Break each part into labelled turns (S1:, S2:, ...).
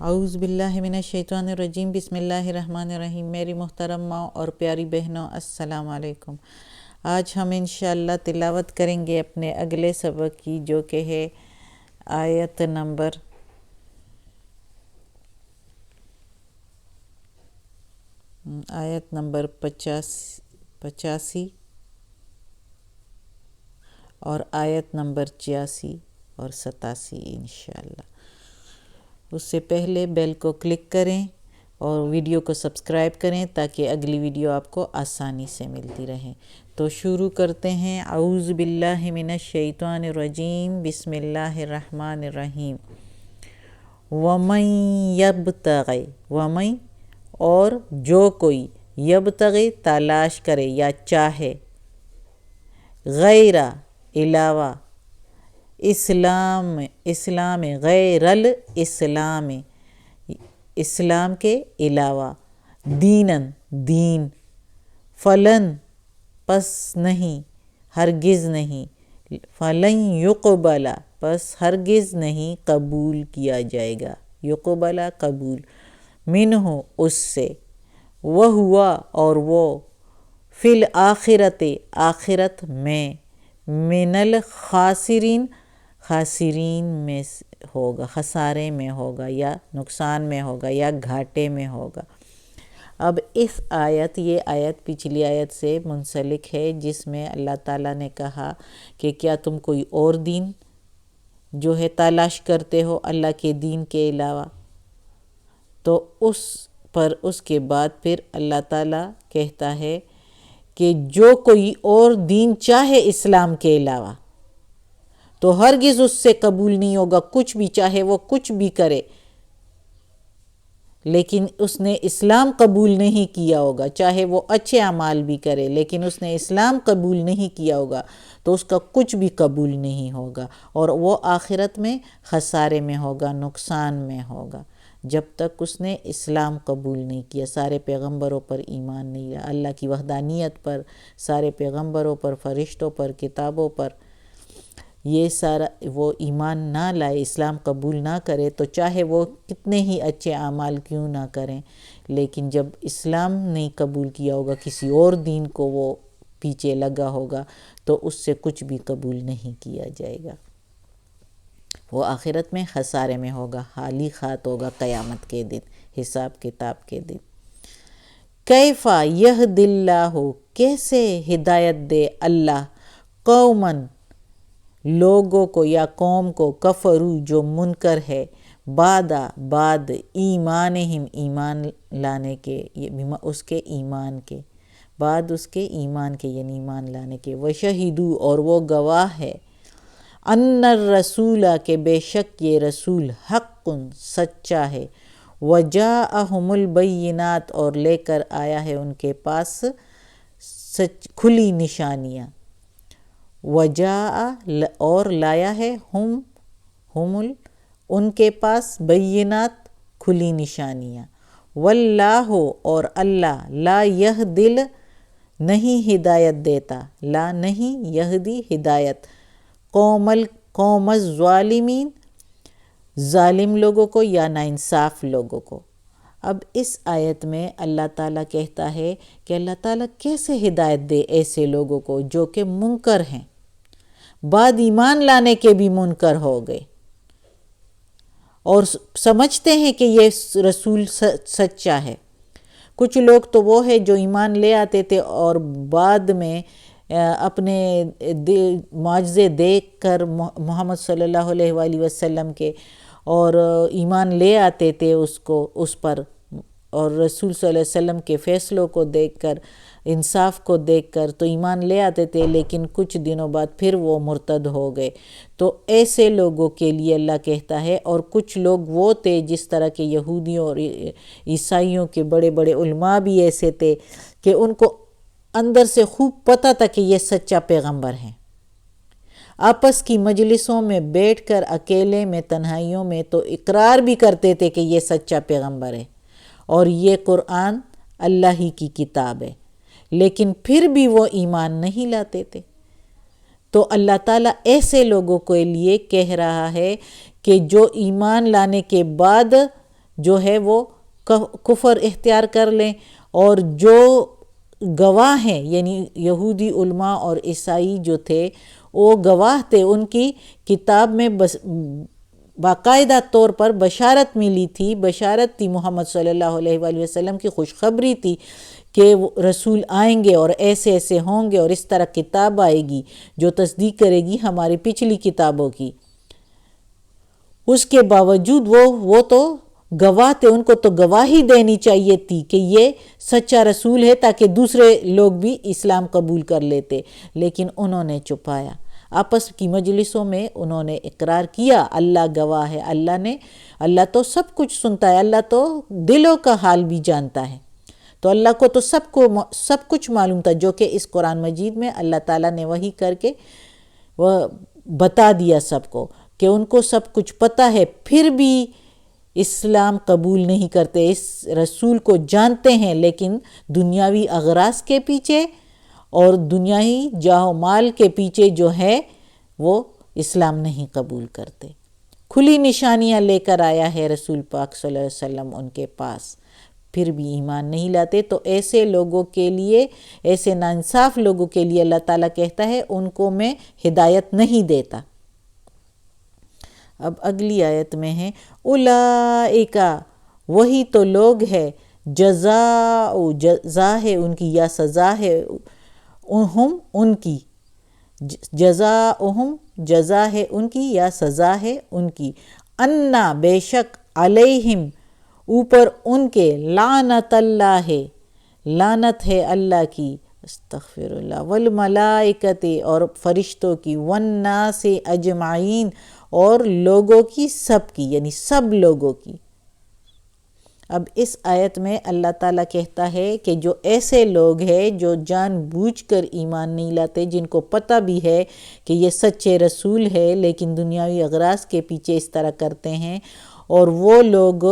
S1: اعوذ باللہ من الشیطان الرجیم، بسم اللہ الرحمن الرحیم۔ میری محترم ماں اور پیاری بہنوں، السلام علیکم۔ آج ہم انشاءاللہ تلاوت کریں گے اپنے اگلے سبق کی، جو کہ ہے آیت نمبر 85 اور آیت نمبر 86 اور 87 انشاءاللہ۔ اس سے پہلے بیل کو کلک کریں اور ویڈیو کو سبسکرائب کریں تاکہ اگلی ویڈیو آپ کو آسانی سے ملتی رہے۔ تو شروع کرتے ہیں۔ اعوذ باللہ من الشیطان الرجیم، بسم اللہ الرحمن الرحیم۔ وَمَن یبتغی، وَمَن اور جو کوئی، یبتغی تلاش کرے یا چاہے، غیر علاوہ، اسلام غیر الاسلام، اسلام کے علاوہ، دین، فلن پس نہیں، ہرگز نہیں، فلن یقبل پس ہرگز نہیں قبول کیا جائے گا، یقبل قبول، منہ اس سے، وہوا اور وہ، فی الآخرت آخرت میں، من الخاسرین خاسرین میں ہوگا، خسارے میں ہوگا یا نقصان میں ہوگا یا گھاٹے میں ہوگا۔ اب یہ آیت پچھلی آیت سے منسلک ہے، جس میں اللہ تعالیٰ نے کہا کہ کیا تم کوئی اور دین جو ہے تلاش کرتے ہو اللہ کے دین کے علاوہ؟ تو اس کے بعد پھر اللہ تعالیٰ کہتا ہے کہ جو کوئی اور دین چاہے اسلام کے علاوہ تو ہرگز اس سے قبول نہیں ہوگا، کچھ بھی چاہے وہ کچھ بھی کرے، لیکن اس نے اسلام قبول نہیں کیا ہوگا، چاہے وہ اچھے اعمال بھی کرے لیکن اس نے اسلام قبول نہیں کیا ہوگا تو اس کا کچھ بھی قبول نہیں ہوگا، اور وہ آخرت میں خسارے میں ہوگا، نقصان میں ہوگا، جب تک اس نے اسلام قبول نہیں کیا، سارے پیغمبروں پر ایمان نہیں لایا، اللہ کی وحدانیت پر، سارے پیغمبروں پر، فرشتوں پر، کتابوں پر، یہ سارا وہ ایمان نہ لائے، اسلام قبول نہ کرے، تو چاہے وہ کتنے ہی اچھے اعمال کیوں نہ کریں، لیکن جب اسلام نہیں قبول کیا ہوگا، کسی اور دین کو وہ پیچھے لگا ہوگا، تو اس سے کچھ بھی قبول نہیں کیا جائے گا، وہ آخرت میں خسارے میں ہوگا، خالی خات ہوگا قیامت کے دن، حساب کتاب کے دن۔ کیفا یہدی اللہ، کیسے ہدایت دے اللہ، قومن لوگوں کو یا قوم کو، کفرو جو منکر ہے، بعد ایمانہم ایمان لانے کے، اس کے ایمان کے بعد، اس کے ایمان کے یعنی ایمان لانے کے، وشہدو اور وہ گواہ ہے، ان الرسول کہ بے شک یہ رسول، حق سچا ہے، وجاءہم البینات اور لے کر آیا ہے ان کے پاس کھلی نشانیاں، وجاء اور لایا ہے، ان کے پاس بینات کھلی نشانیاں، واللہ اور اللہ، لا یہدی نہیں ہدایت دیتا، لا نہیں یہدی ہدایت، قوم الظالمین ظالم لوگوں کو یا ناانصاف لوگوں کو۔ اب اس آیت میں اللہ تعالیٰ کہتا ہے کہ اللہ تعالیٰ کیسے ہدایت دے ایسے لوگوں کو جو کہ منکر ہیں، بعد ایمان لانے کے بھی منکر ہو گئے اور سمجھتے ہیں کہ یہ رسول سچا ہے۔ کچھ لوگ تو وہ ہے جو ایمان لے آتے تھے اور بعد میں اپنے معجزے دیکھ کر محمد صلی اللہ علیہ وآلہ وسلم کے اور ایمان لے آتے تھے اس پر، اور رسول صلی اللہ علیہ وسلم کے فیصلوں کو دیکھ کر، انصاف کو دیکھ کر تو ایمان لے آتے تھے، لیکن کچھ دنوں بعد پھر وہ مرتد ہو گئے۔ تو ایسے لوگوں کے لیے اللہ کہتا ہے، اور کچھ لوگ وہ تھے جس طرح کے یہودیوں اور عیسائیوں کے بڑے بڑے علماء بھی ایسے تھے کہ ان کو اندر سے خوب پتہ تھا کہ یہ سچا پیغمبر ہیں، آپس کی مجلسوں میں بیٹھ کر اکیلے میں تنہائیوں میں تو اقرار بھی کرتے تھے کہ یہ سچا پیغمبر ہے اور یہ قرآن اللہ ہی کی کتاب ہے، لیکن پھر بھی وہ ایمان نہیں لاتے تھے۔ تو اللہ تعالیٰ ایسے لوگوں کے لیے کہہ رہا ہے کہ جو ایمان لانے کے بعد جو ہے وہ کفر اختیار کر لیں، اور جو گواہ ہیں یعنی یہودی علماء اور عیسائی جو تھے وہ گواہ تھے، ان کی کتاب میں باقاعدہ طور پر بشارت ملی تھی، بشارت تھی محمد صلی اللہ علیہ وآلہ وسلم کی، خوشخبری تھی کہ وہ رسول آئیں گے اور ایسے ایسے ہوں گے، اور اس طرح کتاب آئے گی جو تصدیق کرے گی ہماری پچھلی کتابوں کی۔ اس کے باوجود وہ تو گواہ تھے، ان کو تو گواہی دینی چاہیے تھی کہ یہ سچا رسول ہے تاکہ دوسرے لوگ بھی اسلام قبول کر لیتے، لیکن انہوں نے چھپایا۔ آپس کی مجلسوں میں انہوں نے اقرار کیا اللہ گواہ ہے، اللہ تو سب کچھ سنتا ہے، اللہ تو دلوں کا حال بھی جانتا ہے، تو اللہ کو تو سب کچھ معلوم تھا، جو کہ اس قرآن مجید میں اللہ تعالیٰ نے وحی کر کے وہ بتا دیا سب کو کہ ان کو سب کچھ پتہ ہے، پھر بھی اسلام قبول نہیں کرتے، اس رسول کو جانتے ہیں لیکن دنیاوی اغراض کے پیچھے اور دنیاوی جاہ و مال کے پیچھے جو ہے وہ اسلام نہیں قبول کرتے۔ کھلی نشانیاں لے کر آیا ہے رسول پاک صلی اللہ علیہ وسلم ان کے پاس، پھر بھی ایمان نہیں لاتے، تو ایسے لوگوں کے لیے، ایسے ناانصاف لوگوں کے لیے اللہ تعالیٰ کہتا ہے ان کو میں ہدایت نہیں دیتا۔ اب اگلی آیت میں ہے اولئک، وہی تو لوگ ہے، جزا ہے ان کی یا سزا ہے، ہم ان کی، جزاؤہم جزا ہے ان کی یا سزا ہے ان کی، انا بے شک، علیہم اوپر ان کے، لعنت اللہ ہے، لعنت ہے اللہ کی، استغفر اللہ، والملائکۃ اور فرشتوں کی، والناس اجمعین اور لوگوں کی، سب کی یعنی سب لوگوں کی۔ اب اس آیت میں اللہ تعالیٰ کہتا ہے کہ جو ایسے لوگ ہیں جو جان بوجھ کر ایمان نہیں لاتے، جن کو پتہ بھی ہے کہ یہ سچے رسول ہے لیکن دنیاوی اغراض کے پیچھے اس طرح کرتے ہیں، اور وہ لوگ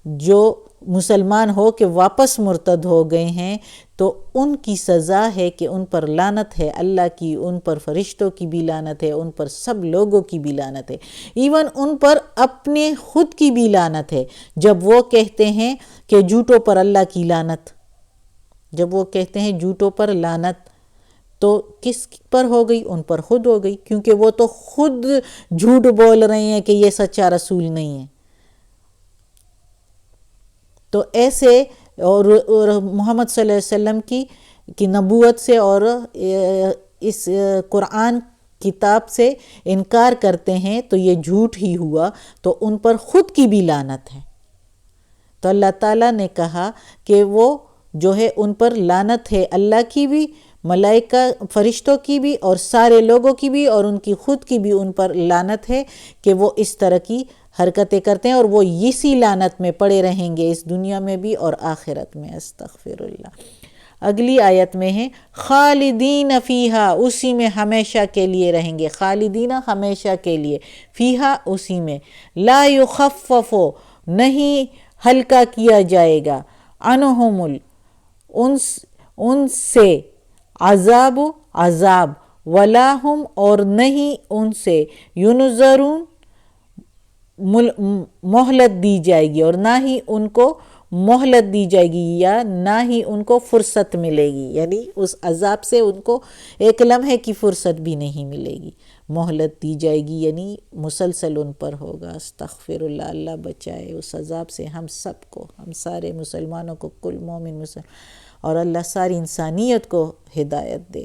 S1: جو مسلمان ہو کے واپس مرتد ہو گئے ہیں، تو ان کی سزا ہے کہ ان پر لعنت ہے اللہ کی، ان پر فرشتوں کی بھی لعنت ہے، ان پر سب لوگوں کی بھی لعنت ہے، ایون ان پر اپنے خود کی بھی لعنت ہے، جب وہ کہتے ہیں کہ جھوٹوں پر اللہ کی لعنت، جب وہ کہتے ہیں جھوٹوں پر لعنت، تو کس پر ہو گئی؟ ان پر خود ہو گئی، کیونکہ وہ تو خود جھوٹ بول رہے ہیں کہ یہ سچا رسول نہیں ہے۔ تو ایسے اور محمد صلی اللہ علیہ وسلم کی نبوت سے اور اس قرآن کتاب سے انکار کرتے ہیں تو یہ جھوٹ ہی ہوا، تو ان پر خود کی بھی لعنت ہے۔ تو اللہ تعالیٰ نے کہا کہ وہ جو ہے ان پر لعنت ہے، اللہ کی بھی، ملائکہ فرشتوں کی بھی، اور سارے لوگوں کی بھی، اور ان کی خود کی بھی ان پر لعنت ہے کہ وہ اس طرح کی حرکتیں کرتے ہیں، اور وہ اسی لعنت میں پڑے رہیں گے اس دنیا میں بھی اور آخرت میں۔ استغفر اللہ۔ اگلی آیت میں ہے خالدین فیہا، اسی میں ہمیشہ کے لیے رہیں گے، خالدین ہمیشہ کے لیے، فیہا اسی میں، لا یخفف نہیں ہلکا کیا جائے گا، عنہم ان سے، عذاب، ولا ہم اور نہیں ان سے، ینظرون مہلت دی جائے گی، اور نہ ہی ان کو مہلت دی جائے گی، یا نہ ہی ان کو فرصت ملے گی، یعنی اس عذاب سے ان کو ایک لمحے کی فرصت بھی نہیں ملے گی، مہلت دی جائے گی یعنی مسلسل ان پر ہوگا۔ استغفر اللہ، اللہ بچائے اس عذاب سے ہم سب کو، ہم سارے مسلمانوں کو، کل مومن مسلم، اور اللہ ساری انسانیت کو ہدایت دے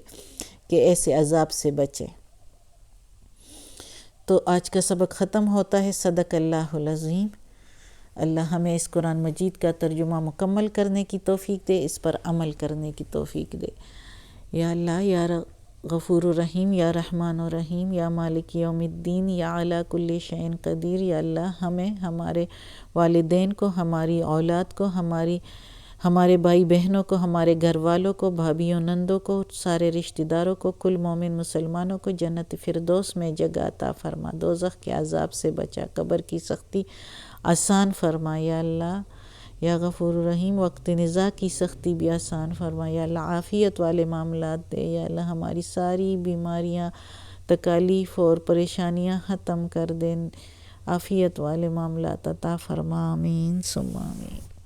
S1: کہ ایسے عذاب سے بچے۔ تو آج کا سبق ختم ہوتا ہے۔ صدق اللہ العظیم۔ اللہ ہمیں اس قرآن مجید کا ترجمہ مکمل کرنے کی توفیق دے، اس پر عمل کرنے کی توفیق دے۔ یا اللہ، یا غفور الرحیم، یا رحمان الرحیم، یا مالک یوم الدین، یا علی کل شیء قدیر، یا اللہ ہمیں، ہمارے والدین کو، ہماری اولاد کو، ہمارے بھائی بہنوں کو، ہمارے گھر والوں کو، بھابھیوں نندوں کو، سارے رشتہ داروں کو، کل مومن مسلمانوں کو جنت فردوس میں جگہ عطا فرما، دوزخ کے عذاب سے بچا، قبر کی سختی آسان فرما یا اللہ، یا غفور الرحیم، وقت نزاع کی سختی بھی آسان فرما یا اللہ، عافیت والے معاملات دے یا اللہ، ہماری ساری بیماریاں، تکالیف اور پریشانیاں ختم کر دیں عافیت والے معاملات عطا فرما، آمین ثم آمین۔